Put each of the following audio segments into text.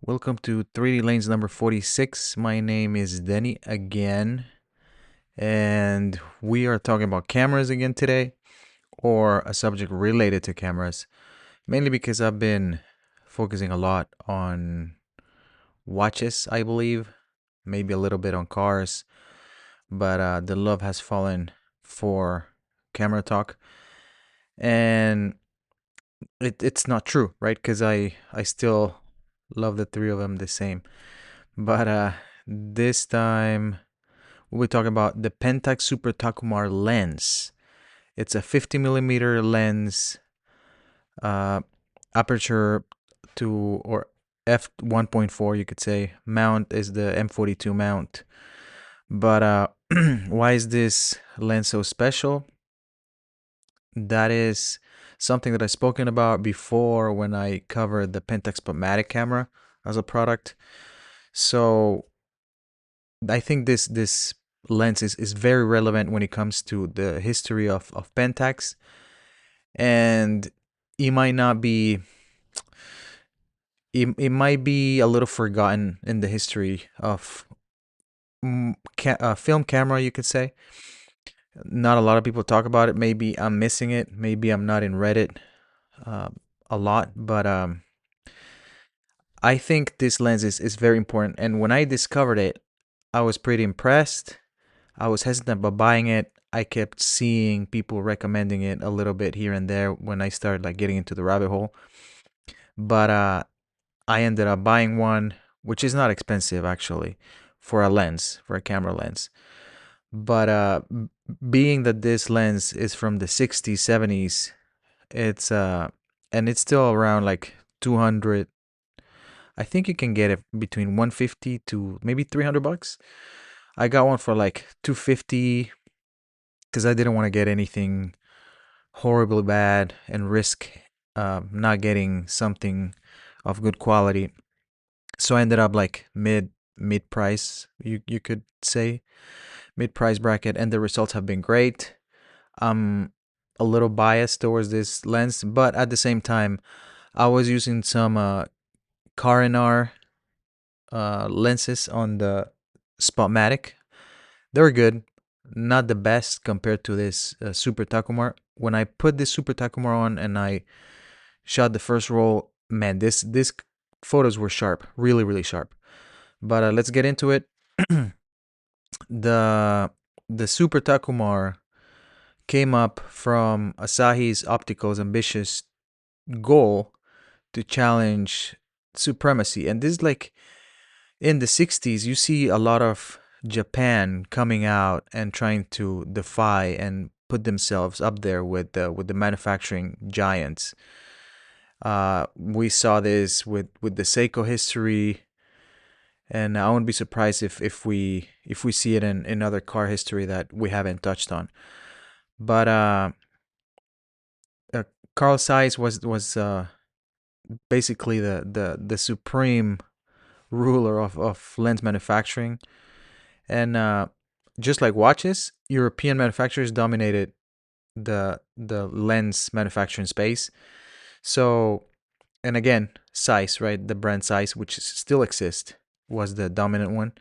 Welcome to 3D Lanes number 46. My name is Denny again, and we are talking about cameras again today, or a subject related to cameras, mainly because I've been focusing a lot on watches, I believe, maybe a little bit on cars, but the love has fallen for camera talk, and it's not true, right? Because I still love the three of them the same. But this time we're talking about the Pentax Super Takumar lens. It's a 50 millimeter lens, uh, aperture to or f1.4, you could say. Mount is the M42 mount. But why is this lens so special? That is something that I've spoken about before when I covered the Pentax Spotmatic camera as a product. So I think this lens is very relevant when it comes to the history of Pentax, and it might not be it might be a little forgotten in the history of film camera, you could say. Not a lot of people talk about it. Maybe I'm missing it. Maybe I'm not in Reddit uh, a lot, but I think this lens is very important. And when I discovered it, I was pretty impressed. I was hesitant about buying it. I kept seeing people recommending it a little bit here and there when I started like getting into the rabbit hole. But I ended up buying one, which is not expensive actually, for a lens, for a camera lens. But being that this lens is from the 60s, 70s, it's and it's still around like 200. I think you can get it between 150 to maybe 300 bucks. I got one for like 250 because I didn't want to get anything horribly bad and risk not getting something of good quality. So I ended up like mid price, you could say, mid price bracket, and the results have been great. I'm a little biased towards this lens, but at the same time, I was using some Carrinar lenses on the Spotmatic. They were good, not the best compared to this Super Takumar. When I put this Super Takumar on and I shot the first roll, man, this photos were sharp, really sharp. But let's get into it. the the Super Takumar came up from Asahi's Optical's ambitious goal to challenge supremacy, and this is like in the 60s. You see a lot of Japan coming out and trying to defy and put themselves up there with the manufacturing giants. We saw this with the Seiko history, and I wouldn't be surprised if we see it in other car history that we haven't touched on. But uh, Carl Zeiss was basically the supreme ruler of lens manufacturing, and just like watches, European manufacturers dominated the lens manufacturing space. So, and again, Zeiss, right? The brand Zeiss, which still exists, was the dominant one,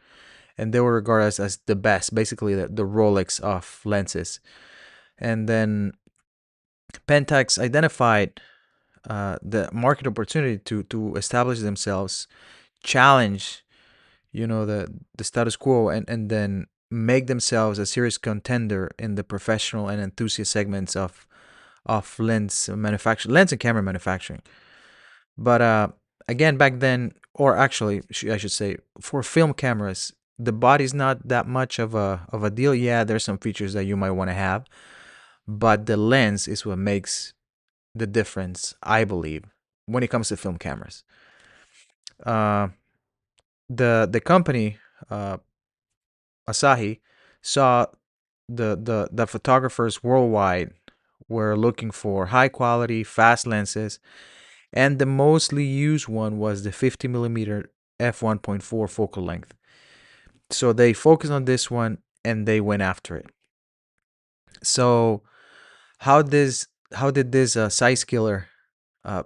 and they were regarded as the best, basically the Rolex of lenses. And then Pentax identified the market opportunity to establish themselves, challenge, the status quo, and then make themselves a serious contender in the professional and enthusiast segments of lens manufacturing, lens and camera manufacturing. But again, back then, or actually, I should say, for film cameras, the body's not that much of a deal. Yeah, there's some features that you might want to have, but the lens is what makes the difference, I believe, when it comes to film cameras. Uh, the company, uh, Asahi, saw the photographers worldwide were looking for high quality, fast lenses, and the mostly used one was the 50 millimeter f1.4 focal length. So they focused on this one and they went after it. So how did this size killer uh,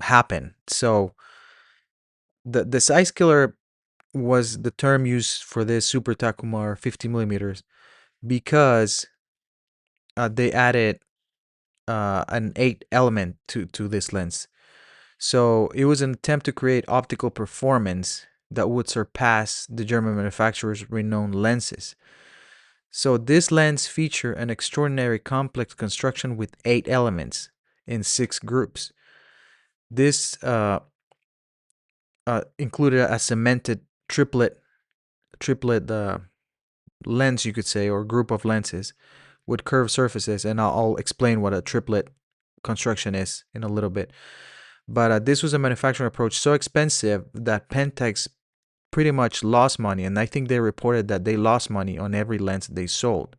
happen? So The size killer was the term used for this Super Takumar 50 millimeters because they added an eight element to this lens. So it was an attempt to create optical performance that would surpass the German manufacturer's renowned lenses. So this lens featured an extraordinary complex construction with eight elements in six groups. This included a cemented triplet lens, you could say, or group of lenses with curved surfaces, and I'll explain what a triplet construction is in a little bit. But this was a manufacturing approach so expensive that Pentax pretty much lost money, and I think they reported that they lost money on every lens they sold.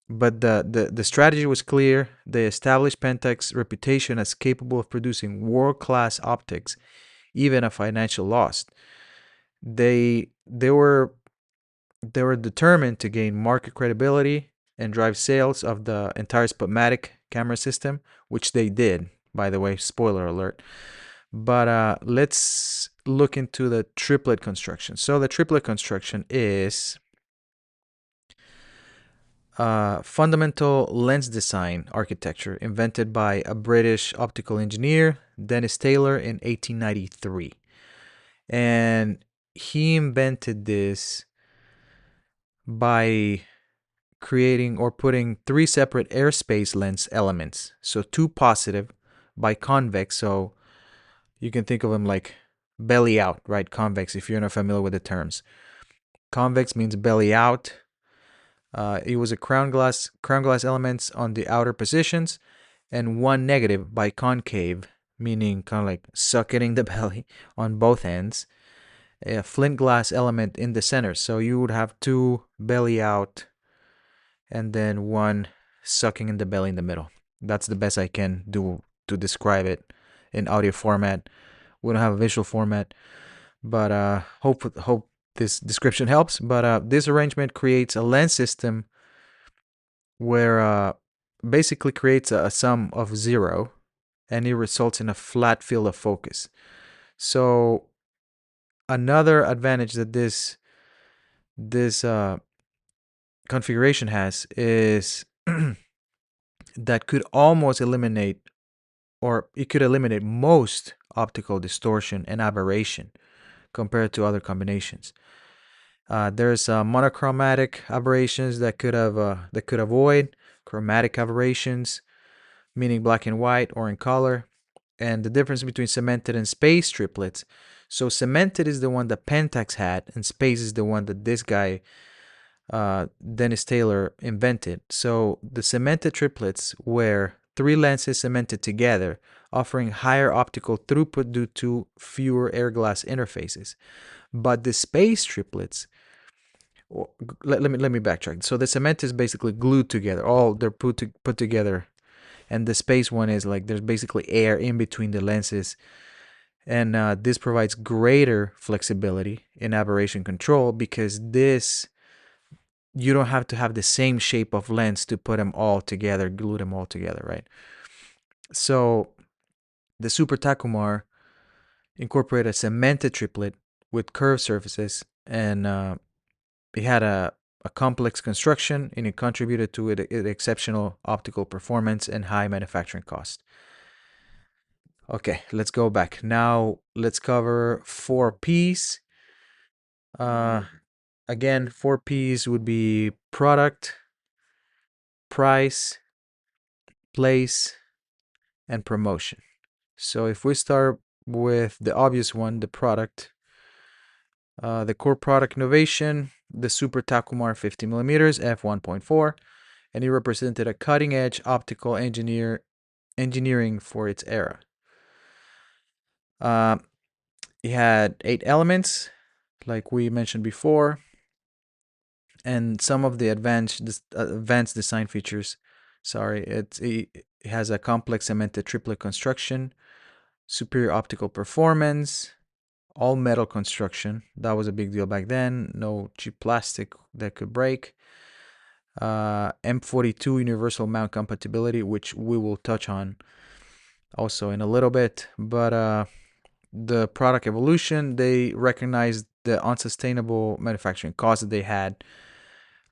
But the strategy was clear. They established Pentax's reputation as capable of producing world-class optics, even at financial loss. They were determined to gain market credibility and drive sales of the entire Spotmatic camera system, which they did, by the way, spoiler alert. But let's look into the triplet construction. So the triplet construction is fundamental lens design architecture invented by a British optical engineer, Dennis Taylor, in 1893. And he invented this by creating or putting three separate airspace lens elements. So two positive biconvex. So you can think of them like belly out, right? Convex, if you're not familiar with the terms. Convex means belly out. It was a crown glass elements on the outer positions, and one negative biconcave, meaning kind of like sucking the belly on both ends. A flint glass element in the center. So you would have two belly out and then one sucking in the belly in the middle. That's the best I can do to describe it in audio format. We don't have a visual format, but hope this description helps. But this arrangement creates a lens system where basically creates a sum of zero, and it results in a flat field of focus. So another advantage that this configuration has is that could almost eliminate, or it could eliminate most optical distortion and aberration compared to other combinations. There's monochromatic aberrations that could avoid chromatic aberrations, meaning black and white or in color, and the difference between cemented and space triplets. So cemented is the one that Pentax had, and space is the one that this guy Dennis Taylor invented. So the cemented triplets were three lenses cemented together, offering higher optical throughput due to fewer air glass interfaces. But the space triplets, let me backtrack. So the cement is basically glued together. All they're put together, and the space one is like there's basically air in between the lenses, and this provides greater flexibility in aberration control because this you don't have to have the same shape of lens to put them all together, glue them all together, right? So the Super Takumar incorporated a cemented triplet with curved surfaces, and it had a complex construction, and it contributed to it exceptional optical performance and high manufacturing cost. Okay, let's go back. Now let's cover 4Ps. Again, 4Ps would be product, price, place, and promotion. So if we start with the obvious one, the product, the core product innovation, the Super Takumar 50 millimeters f1.4, and it represented a cutting edge optical engineering for its era. It had eight elements, like we mentioned before, and some of the advanced design features. Sorry, it has a complex cemented triplet construction, superior optical performance, all metal construction. That was a big deal back then. No cheap plastic that could break. M42 universal mount compatibility, which we will touch on also in a little bit. But the product evolution, they recognized the unsustainable manufacturing costs that they had.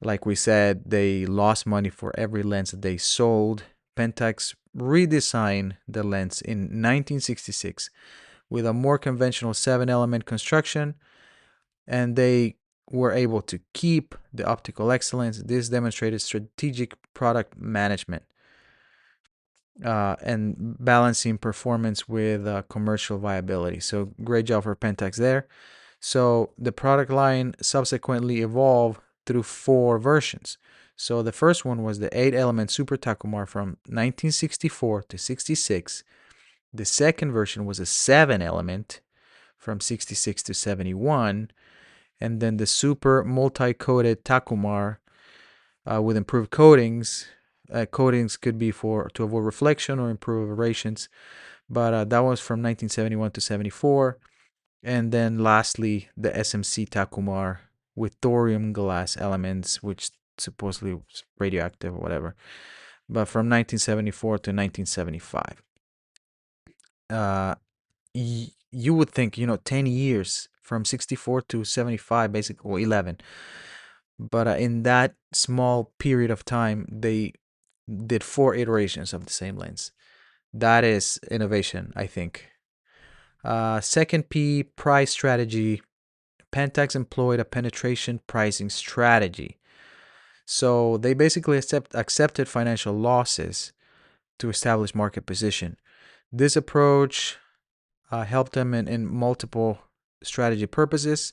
Like we said, they lost money for every lens that they sold. Pentax redesigned the lens in 1966 with a more conventional 7 element construction, and they were able to keep the optical excellence. This demonstrated strategic product management and balancing performance with commercial viability. So great job for Pentax there. So the product line subsequently evolved through 4 versions. So the first one was the 8 element Super Takumar from 1964 to 66. The second version was a 7 element from 66 to 71. And then the Super multi-coated Takumar with improved coatings. Coatings could be for to avoid reflection or improve aberrations, but that was from 1971 to 74. And then lastly, the SMC Takumar with thorium glass elements, which supposedly was radioactive or whatever, but from 1974 to 1975. Uh, you would think, 10 years from 64 to 75, basically, or 11. But in that small period of time, they did 4 iterations of the same lens. That is innovation, I think. Second P, price strategy. Pentax employed a penetration pricing strategy. So they basically accepted financial losses to establish market position. This approach helped them in multiple strategy purposes.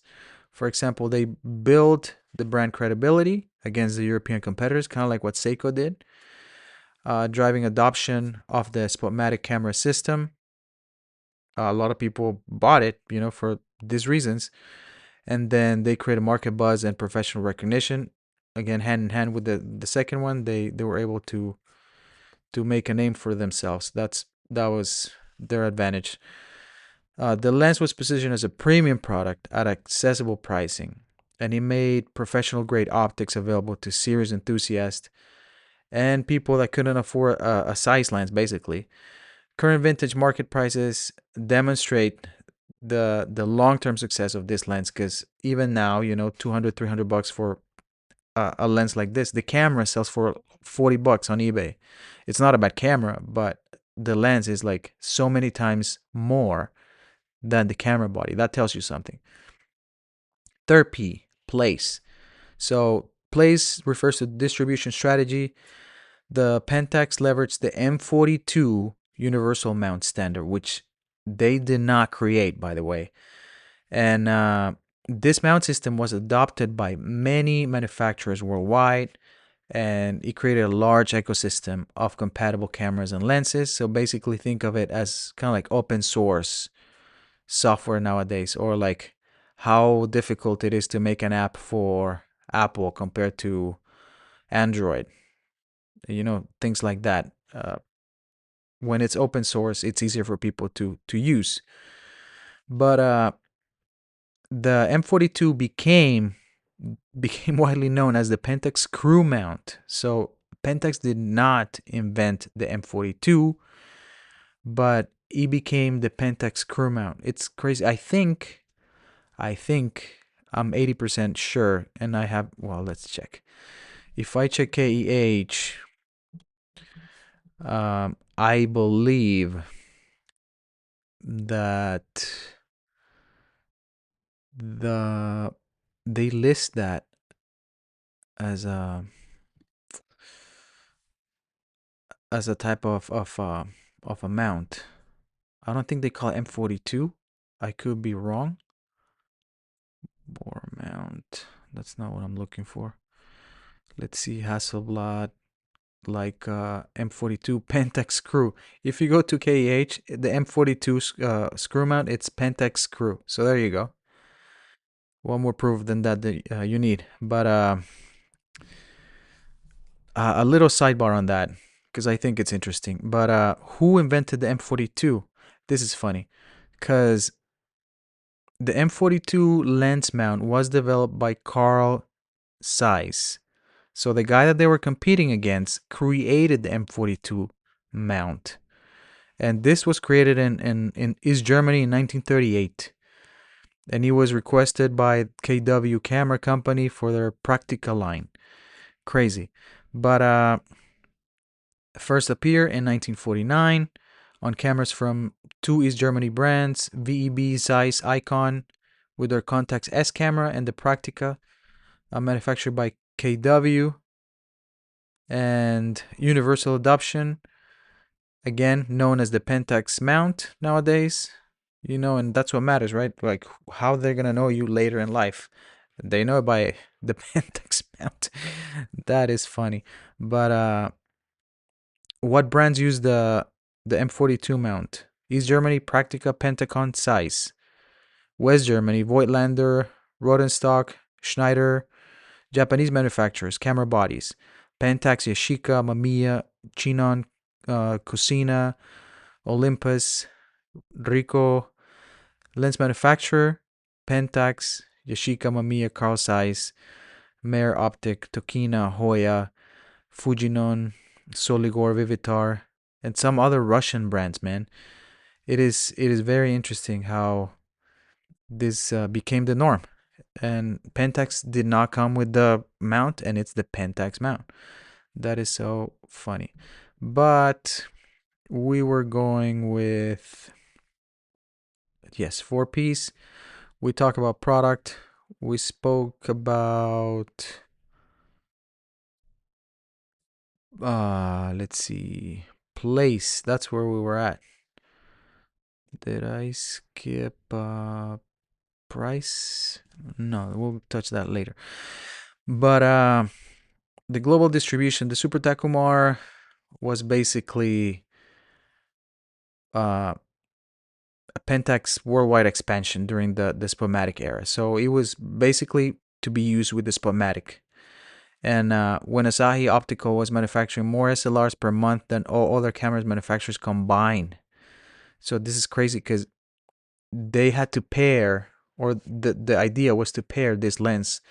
For example, they built the brand credibility against the European competitors, kind of like what Seiko did, driving adoption of the Spotmatic camera system. A lot of people bought it, for these reasons. And then they created market buzz and professional recognition. Again, hand in hand with the second one, they were able to make a name for themselves. That was their advantage. The lens was positioned as a premium product at accessible pricing, and it made professional grade optics available to serious enthusiasts and people that couldn't afford a Zeiss lens, basically. Current vintage market prices demonstrate the long-term success of this lens, because even now, 200 $300 for a lens like this. The camera sells for $40 on eBay. It's not a bad camera, but the lens is like so many times more than the camera body. That tells you something. Third P, place. So place refers to distribution strategy. The Pentax leveraged the M42 universal mount standard, which they did not create, by the way. And this mount system was adopted by many manufacturers worldwide, and it created a large ecosystem of compatible cameras and lenses. So basically, think of it as kind of like open source software nowadays, or like how difficult it is to make an app for Apple compared to Android. Things like that. When it's open source, it's easier for people to use. But the M42 became widely known as the Pentax screw mount. So Pentax did not invent the M42, but it became the Pentax screw mount. It's crazy. I think I'm 80% sure, and let's check. If I check KEH, I believe that they list that as a type of a mount. I don't think they call it M42. I could be wrong. Bore mount. That's not what I'm looking for. Let's see, Hasselblad, like M42 Pentax screw. If you go to KEH, the M42 screw mount, it's Pentax screw. So there you go. One more proof than that you need. But a little sidebar on that, because I think it's interesting. But who invented the M42? This is funny, because the M42 lens mount was developed by Carl Zeiss. So the guy that they were competing against created the M42 mount. And this was created in East Germany in 1938. And it was requested by KW Camera Company for their Practica line. Crazy. But first appeared in 1949 on cameras from two East Germany brands, VEB Zeiss Icon with their Contax S camera and the Practica, manufactured by KW, and universal adoption, again known as the Pentax mount nowadays. And that's what matters, right? Like how they're gonna know you later in life. They know it by the Pentax mount. That is funny. But what brands use the M42 mount? East Germany, Praktika, Pentacon, Zeiss. West Germany, Voigtlander, Rodenstock, Schneider. Japanese manufacturers, camera bodies. Pentax, Yashica, Mamiya, Chinon, Cusina, Olympus, Ricoh. Lens manufacturer, Pentax, Yashica, Mamiya, Carl Zeiss, Meyer Optic, Tokina, Hoya, Fujinon, Soligor, Vivitar, and some other Russian brands, man. It is very interesting how this became the norm. And Pentax did not come with the mount, and it's the Pentax mount. That is so funny. But we were going with, yes, 4-piece. We talk about product. We spoke about, let's see, place. That's where we were at. Did I skip price? No, we'll touch that later. But the global distribution, the Super Takumar was basically a Pentax worldwide expansion during the Spomatic era. So it was basically to be used with the Spomatic. And when Asahi Optical was manufacturing more SLRs per month than all other cameras manufacturers combined. So this is crazy because they had to pair, or the idea was to pair this lens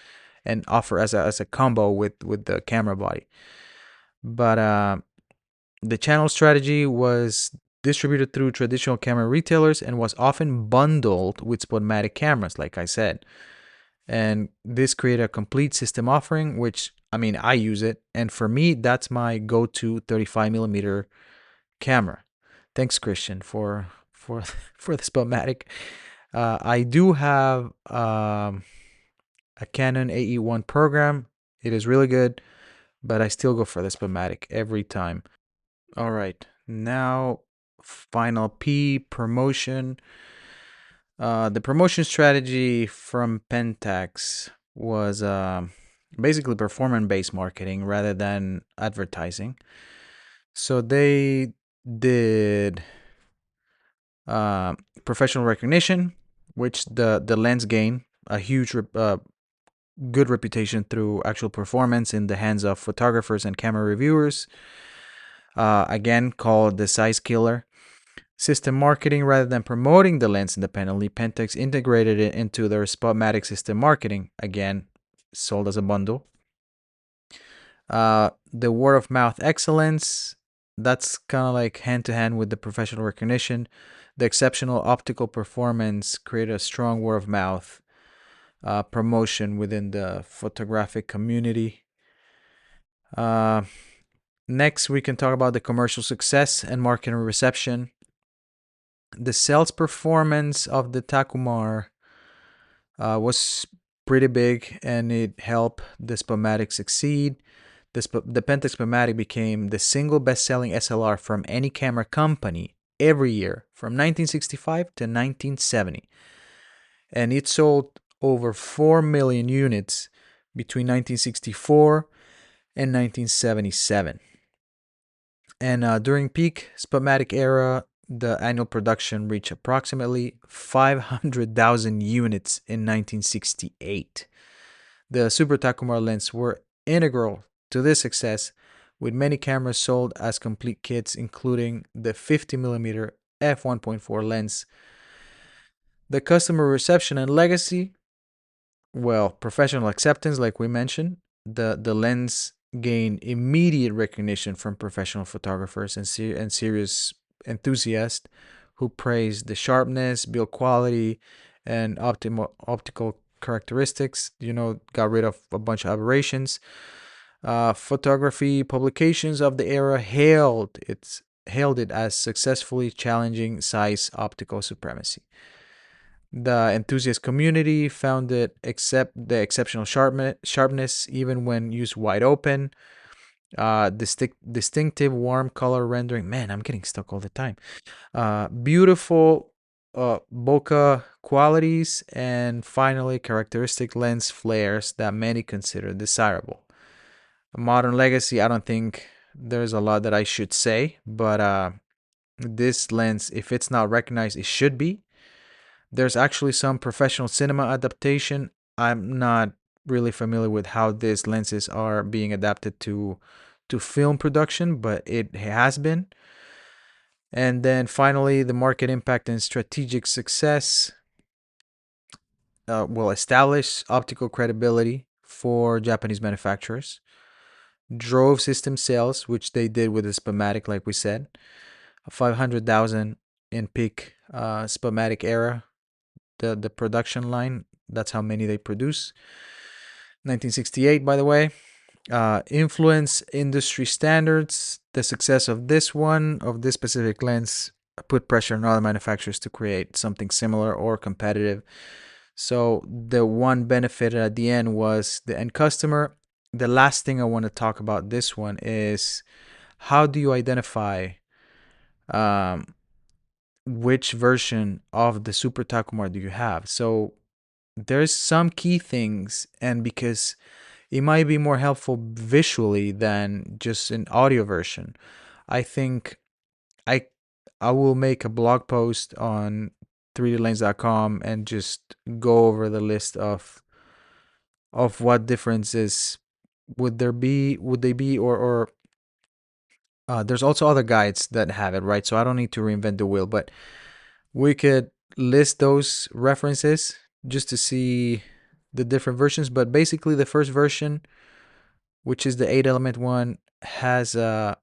and offer as a combo with the camera body. But the channel strategy was distributed through traditional camera retailers and was often bundled with Spotmatic cameras, like I said. And this created a complete system offering, which, I mean, I use it. And for me, that's my go-to 35mm camera. Thanks, Christian, for for the Spotmatic. I do have a Canon AE1 program. It is really good, but I still go for the Spotmatic every time. All right, now final P, promotion. The promotion strategy from Pentax was basically performance-based marketing rather than advertising. So they did professional recognition, which the lens gained a huge good reputation through actual performance in the hands of photographers and camera reviewers. Again, called the size killer. System marketing, rather than promoting the lens independently, Pentax integrated it into their Spotmatic system marketing. Again, sold as a bundle. The word of mouth excellence, that's kind of like hand to hand with the professional recognition. The exceptional optical performance created a strong word of mouth promotion within the photographic community. Next, we can talk about the commercial success and market reception. The sales performance of the Takumar was pretty big, and it helped the Spomatic succeed. The Pentax Spomatic became the single best-selling SLR from any camera company every year from 1965 to 1970. And it sold over 4 million units between 1964 and 1977. And during peak Spotmatic era, the annual production reached approximately 500,000 units in 1968. The Super Takumar lens were integral to this success, with many cameras sold as complete kits, including the 50mm f1.4 lens. The customer reception and legacy, well, professional acceptance, like we mentioned. The lens gained immediate recognition from professional photographers and serious enthusiast who praised the sharpness, build quality, and optical characteristics. Got rid of a bunch of aberrations. Photography publications of the era hailed it as successfully challenging Zeiss optical supremacy. The enthusiast community found it the exceptional sharpness even when used wide open. Distinctive warm color rendering. Man, I'm getting stuck all the time. Beautiful bokeh qualities, and finally characteristic lens flares that many consider desirable. A modern legacy, I don't think there's a lot that I should say, but this lens, if it's not recognized, it should be. There's actually some professional cinema adaptation. I'm not really familiar with how these lenses are being adapted to film production, but it has been. And then finally, the market impact and strategic success will establish optical credibility for Japanese manufacturers, drove system sales, which they did with the Spamatic, like we said, 500,000 in peak Spamatic era, the production line. That's how many they produce. 1968, by the way. Influence industry standards. The success of this specific lens, put pressure on other manufacturers to create something similar or competitive. So the one benefit at the end was the end customer. The last thing I want to talk about this one is how do you identify um, which version of the Super Takumar do you have? So there's some key things, and because it might be more helpful visually than just an audio version, I think I I will make a blog post on 3dlanes.com and just go over the list of what differences would they be, or there's also other guides that have it, right? So I don't need to reinvent the wheel, but we could list those references just to see the different versions. But basically, the first version, which is the 8 element one, has a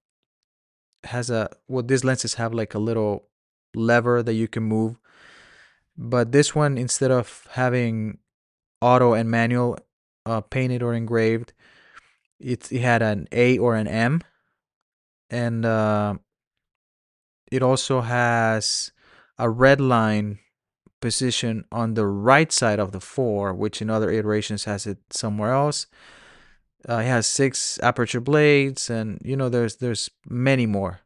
well, these lenses have like a little lever that you can move, but this one, instead of having auto and manual painted or engraved, it had an A or an M, and it also has a red line position on the right side of the 4, which in other iterations has it somewhere else. It has 6 aperture blades, and there's many more.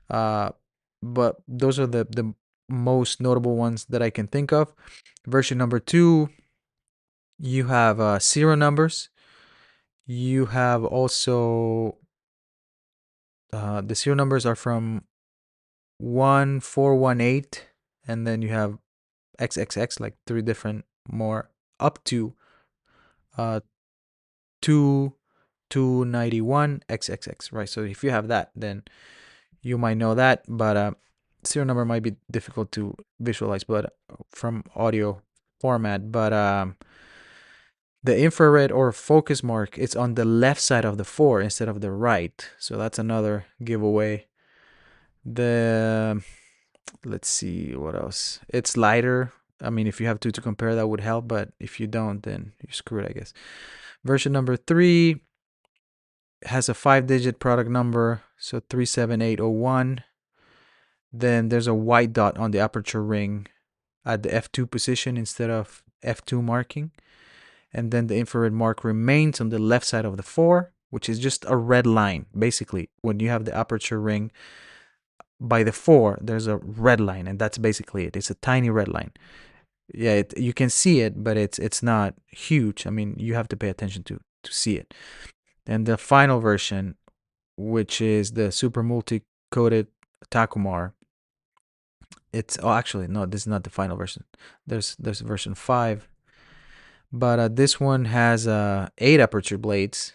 But those are the most notable ones that I can think of. Version number 2, you have serial numbers. You have also the serial numbers are from 1418, and then you have XXX, like 3 different more, up to uh 2291 XXX, right? So if you have that, then you might know that, but serial number might be difficult to visualize, but from audio format. But the infrared or focus mark, it's on the left side of the 4 instead of the right, so that's another giveaway. The Let's see what else. It's lighter. I mean, if you have to compare, that would help, but if you don't, then you're screwed, I guess. Version number 3 has a 5-digit product number, so 37801. Then there's a white dot on the aperture ring at the f2 position instead of f2 marking. And then the infrared mark remains on the left side of the 4, which is just a red line. Basically, when you have the aperture ring by the 4, there's a red line, and that's basically it. It's a tiny red line. Yeah, you can see it, but it's not huge. I mean, you have to pay attention to see it. And the final version, which is the super multi-coated Takumar, actually no, this is not the final version. There's version 5, but this one has 8 aperture blades,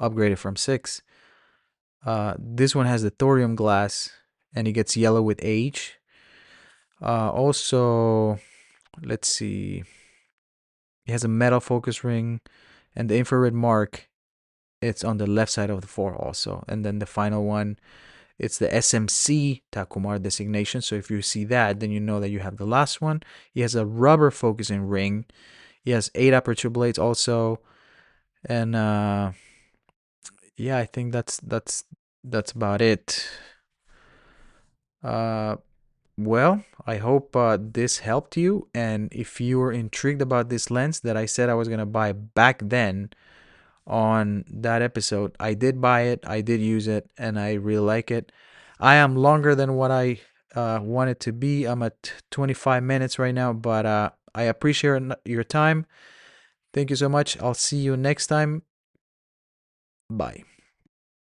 upgraded from 6. This one has the thorium glass, and it gets yellow with age. Also, let's see, it has a metal focus ring, and the infrared mark, it's on the left side of the 4 also. And then the final one, It's the SMC Takumar designation. So if you see that, then you know that you have the last one. He has a rubber focusing ring. He has 8 aperture blades also. And yeah, I think that's about it. Uh, well, I hope this helped you. And if you were intrigued about this lens that I said I was gonna buy back then on that episode, I did buy it. I did use it, and I really like it. I am longer than what I want it to be. I'm at 25 minutes right now, but I appreciate your time. Thank you so much. I'll see you next time. Bye.